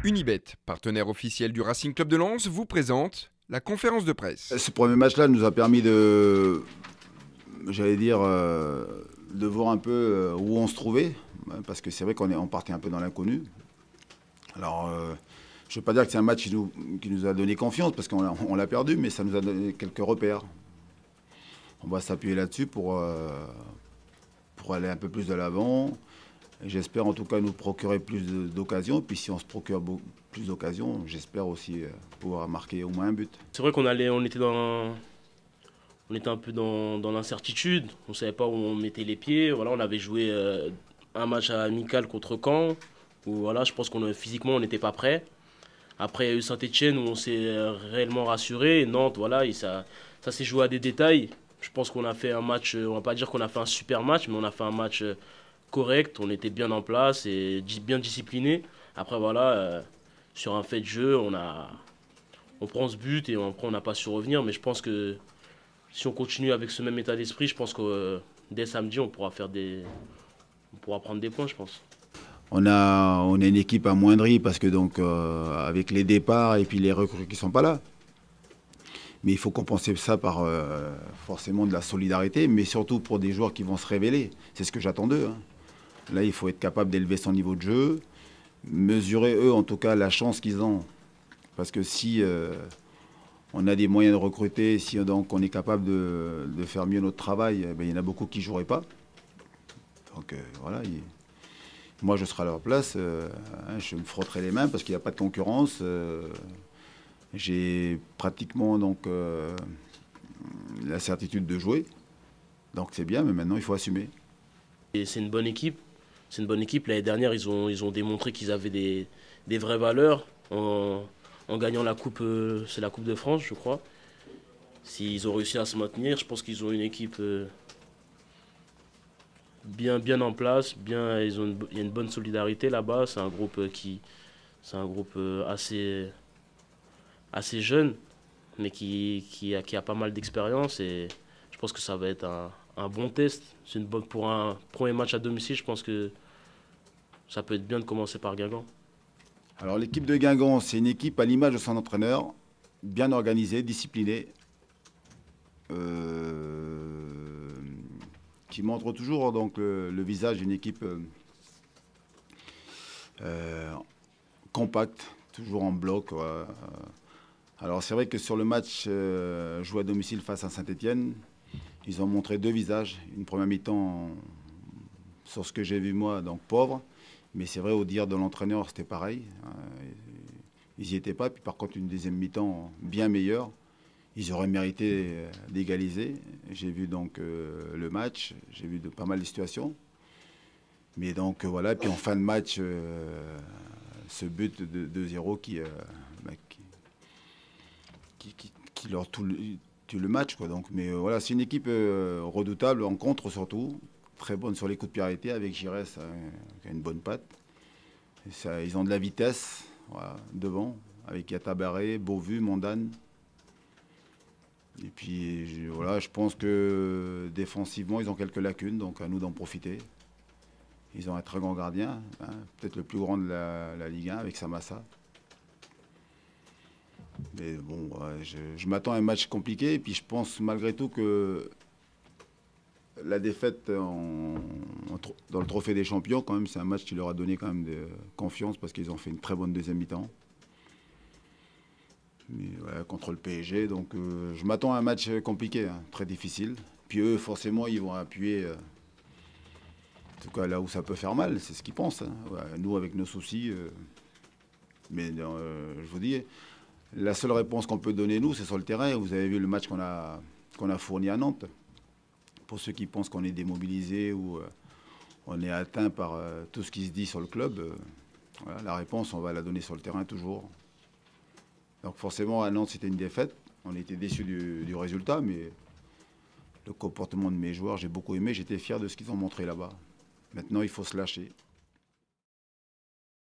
Unibet, partenaire officiel du Racing Club de Lens, vous présente la conférence de presse. Ce premier match-là nous a permis de, j'allais dire, de voir un peu où on se trouvait, parce que c'est vrai qu'on partait un peu dans l'inconnu. Alors, je ne veux pas dire que c'est un match qui nous a donné confiance, parce qu'on l'a perdu, mais ça nous a donné quelques repères. On va s'appuyer là-dessus pour aller un peu plus de l'avant. J'espère en tout cas nous procurer plus d'occasions. Puis si on se procure plus d'occasions, j'espère aussi pouvoir marquer au moins un but. C'est vrai on était un peu dans l'incertitude. On ne savait pas où on mettait les pieds. Voilà, on avait joué un match amical contre Caen, où voilà, je pense physiquement on n'était pas prêt. Après, il y a eu Saint-Etienne où on s'est réellement rassuré. Et Nantes, voilà, ça s'est joué à des détails. Je pense qu'on a fait un match, on ne va pas dire qu'on a fait un super match, mais on a fait un match correct. On était bien en place et bien discipliné. Après, voilà, sur un fait de jeu, on prend ce but et après on n'a pas su revenir. Mais je pense que si on continue avec ce même état d'esprit, je pense que dès samedi, on pourra prendre des points, je pense. On a une équipe amoindrie parce que donc avec les départs et puis les recrues qui ne sont pas là. Mais il faut compenser ça par forcément de la solidarité, mais surtout pour des joueurs qui vont se révéler. C'est ce que j'attends d'eux. Là, il faut être capable d'élever son niveau de jeu, mesurer eux en tout cas la chance qu'ils ont. Parce que si on a des moyens de recruter, si donc on est capable de faire mieux notre travail, il y en a beaucoup qui ne joueraient pas. Donc voilà, moi je serai à leur place, je me frotterai les mains parce qu'il n'y a pas de concurrence. J'ai pratiquement donc la certitude de jouer. Donc c'est bien, mais maintenant il faut assumer. Et c'est une bonne équipe. C'est une bonne équipe. L'année dernière, ils ont démontré qu'ils avaient des vraies valeurs en gagnant la coupe, c'est la Coupe de France, je crois. S'ils ont réussi à se maintenir, je pense qu'ils ont une équipe bien en place. Il y a une bonne solidarité là-bas. C'est un groupe assez jeune, mais qui a pas mal d'expérience. Et je pense que ça va être un bon test. Pour un premier match à domicile, je pense que ça peut être bien de commencer par Guingamp. Alors l'équipe de Guingamp, c'est une équipe à l'image de son entraîneur, bien organisée, disciplinée, qui montre toujours donc le visage d'une équipe compacte, toujours en bloc. Alors c'est vrai que sur le match joué à domicile face à Saint-Etienne, ils ont montré deux visages. Une première mi-temps, sur ce que j'ai vu moi, donc pauvre. Mais c'est vrai, au dire de l'entraîneur, c'était pareil. Ils n'y étaient pas. Puis par contre, une deuxième mi-temps bien meilleure. Ils auraient mérité d'égaliser. J'ai vu donc le match. J'ai vu pas mal de situations. Mais donc voilà. Puis en fin de match, ce but de 2-0 qui leur tue le match, quoi. Donc, mais voilà, c'est une équipe redoutable en contre surtout. Très bonne sur les coups de pied arrêtés avec Giresse qui a une bonne patte. Ils ont de la vitesse voilà, devant avec Yatabaré, Beauvu, Mondane. Et puis voilà, je pense que défensivement ils ont quelques lacunes, donc à nous d'en profiter. Ils ont un très grand gardien, peut-être le plus grand de la Ligue 1 avec Samassa. Mais bon, je m'attends à un match compliqué et puis je pense malgré tout que la défaite dans le Trophée des Champions, quand même, c'est un match qui leur a donné quand même de confiance parce qu'ils ont fait une très bonne deuxième mi-temps. Mais voilà, contre le PSG, donc je m'attends à un match compliqué, très difficile. Puis eux, forcément, ils vont appuyer, en tout cas là où ça peut faire mal, c'est ce qu'ils pensent. Ouais, nous, avec nos soucis, mais je vous dis, la seule réponse qu'on peut donner, nous, c'est sur le terrain. Vous avez vu le match qu'on a fourni à Nantes. Pour ceux qui pensent qu'on est démobilisé ou on est atteint par tout ce qui se dit sur le club, voilà, la réponse, on va la donner sur le terrain toujours. Donc forcément, à Nantes, c'était une défaite. On était déçus du résultat, mais le comportement de mes joueurs, j'ai beaucoup aimé. J'étais fier de ce qu'ils ont montré là-bas. Maintenant, il faut se lâcher.